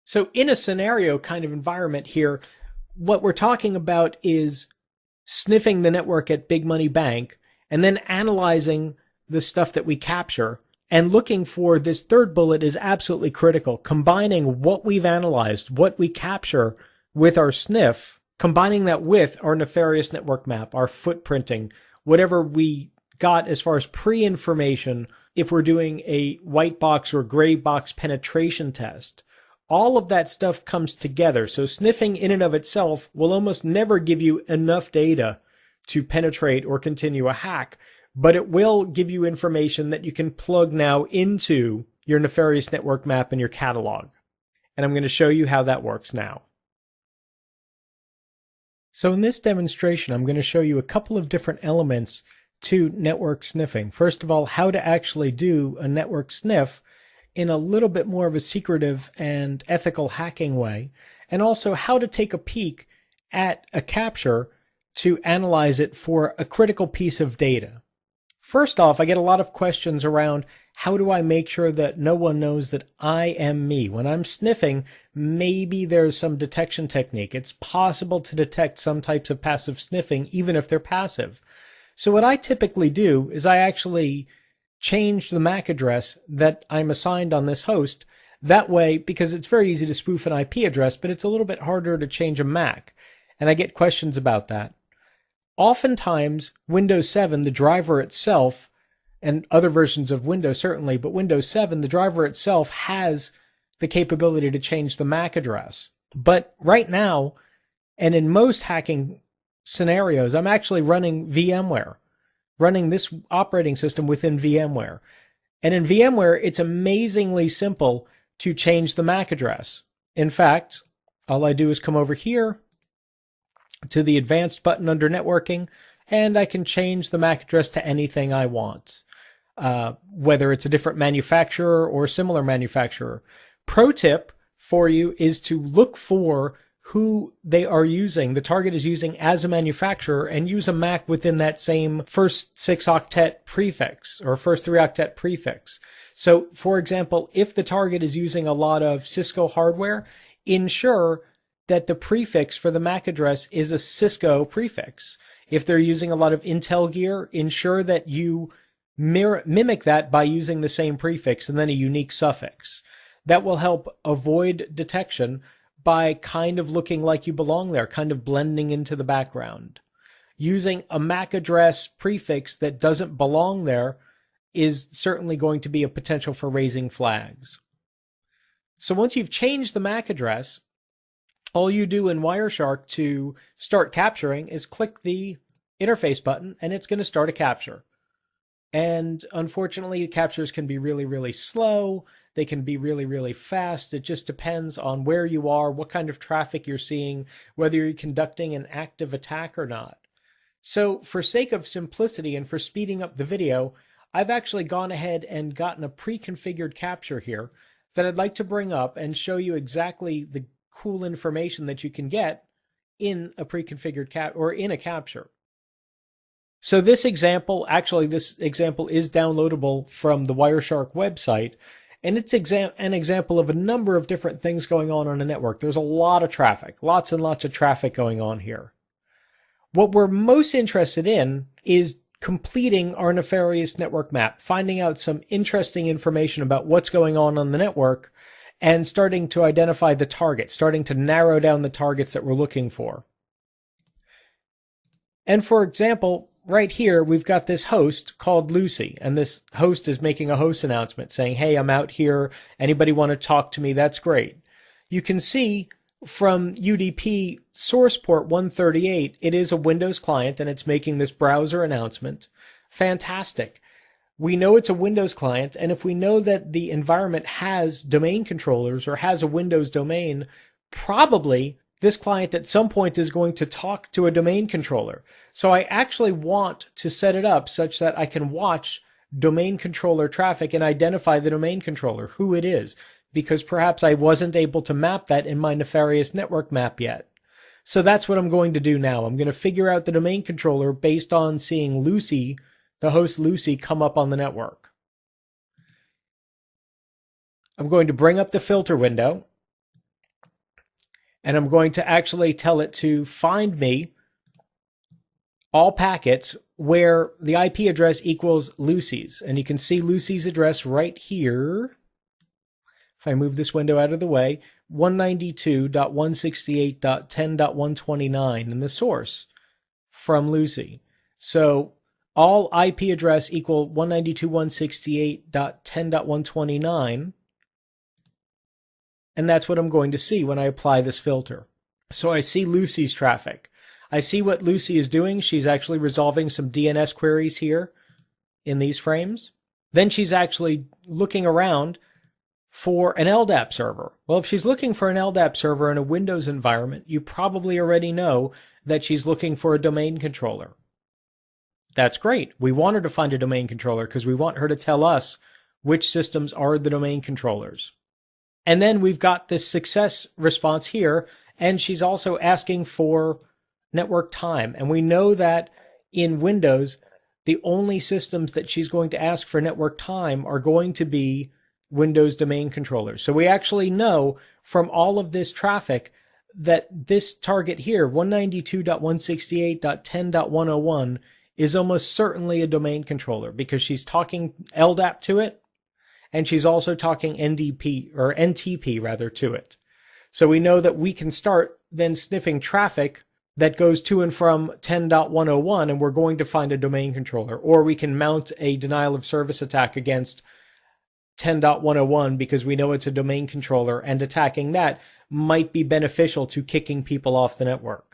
So in a scenario kind of environment here, what we're talking about is sniffing the network at Big Money Bank and then analyzing the stuff that we capture and looking for this third bullet is absolutely critical. Combining what we've analyzed, what we capture with our sniff, combining that with our nefarious network map, our footprinting, whatever we got as far as pre-information, if we're doing a white box or gray box penetration test, all of that stuff comes together. So sniffing in and of itself will almost never give you enough data to penetrate or continue a hack, but it will give you information that you can plug now into your nefarious network map and your catalog. And I'm going to show you how that works now. So in this demonstration, I'm going to show you a couple of different elements to network sniffing. First of all, how to actually do a network sniff in a little bit more of a secretive and ethical hacking way, and also how to take a peek at a capture to analyze it for a critical piece of data. First off, I get a lot of questions around how do I make sure that no one knows that I am me? When I'm sniffing, maybe there's some detection technique. It's possible to detect some types of passive sniffing, even if they're passive. So what I typically do is I actually change the MAC address that I'm assigned on this host. That way, because it's very easy to spoof an IP address, but it's a little bit harder to change a MAC. And I get questions about that. Oftentimes, Windows 7, the driver itself, and other versions of Windows certainly, but Windows 7, the driver itself has the capability to change the MAC address. But right now, and in most hacking scenarios, I'm actually running VMware, running this operating system within VMware. And in VMware, it's amazingly simple to change the MAC address. In fact, all I do is come over here to the advanced button under networking, and I can change the MAC address to anything I want, whether it's a different manufacturer or similar manufacturer. Pro tip for you is to look for who they are using, the target is using as a manufacturer, and use a MAC within that same first 6-octet prefix or first 3-octet prefix. So, for example, if the target is using a lot of Cisco hardware, ensure that the prefix for the MAC address is a Cisco prefix. If they're using a lot of Intel gear, ensure that you mimic that by using the same prefix and then a unique suffix. That will help avoid detection by kind of looking like you belong there, kind of blending into the background. Using a MAC address prefix that doesn't belong there is certainly going to be a potential for raising flags. So once you've changed the MAC address, all you do in Wireshark to start capturing is click the interface button and it's going to start a capture. And unfortunately, the captures can be really, really slow. They can be really, really fast. It just depends on where you are, what kind of traffic you're seeing, whether you're conducting an active attack or not. So for sake of simplicity and for speeding up the video, I've actually gone ahead and gotten a pre-configured capture here that I'd like to bring up and show you exactly the cool information that you can get in a pre-configured or in a capture. So this example is downloadable from the Wireshark website, and it's an example of a number of different things going on a network. There's a lot of traffic, lots and lots of traffic going on here. What we're most interested in is completing our nefarious network map, finding out some interesting information about what's going on the network, and starting to identify the targets, starting to narrow down the targets that we're looking for. And for example, right here, we've got this host called Lucy, and this host is making a host announcement saying, hey, I'm out here. Anybody want to talk to me? That's great. You can see from UDP source port 138, it is a Windows client, and it's making this browser announcement. Fantastic. We know it's a Windows client, and if we know that the environment has domain controllers or has a Windows domain, probably this client at some point is going to talk to a domain controller. So I actually want to set it up such that I can watch domain controller traffic and identify the domain controller, who it is, because perhaps I wasn't able to map that in my nefarious network map yet. So that's what I'm going to do now. I'm going to figure out the domain controller based on seeing Lucy, the host Lucy, come up on the network. I'm going to bring up the filter window. And I'm going to actually tell it to find me all packets where the IP address equals Lucy's. And you can see Lucy's address right here. If I move this window out of the way, 192.168.10.129 in the source from Lucy. So all IP address equal 192.168.10.129. And that's what I'm going to see when I apply this filter. So I see Lucy's traffic. I see what Lucy is doing. She's actually resolving some DNS queries here in these frames. Then she's actually looking around for an LDAP server. Well, if she's looking for an LDAP server in a Windows environment, you probably already know that she's looking for a domain controller. That's great. We want her to find a domain controller because we want her to tell us which systems are the domain controllers. And then we've got this success response here, and she's also asking for network time. And we know that in Windows, the only systems that she's going to ask for network time are going to be Windows domain controllers. So we actually know from all of this traffic that this target here, 192.168.10.101, is almost certainly a domain controller because she's talking LDAP to it, and she's also talking NDP or NTP rather to it. So we know that we can start then sniffing traffic that goes to and from 10.101, and we're going to find a domain controller. Or we can mount a denial of service attack against 10.101 because we know it's a domain controller, and attacking that might be beneficial to kicking people off the network.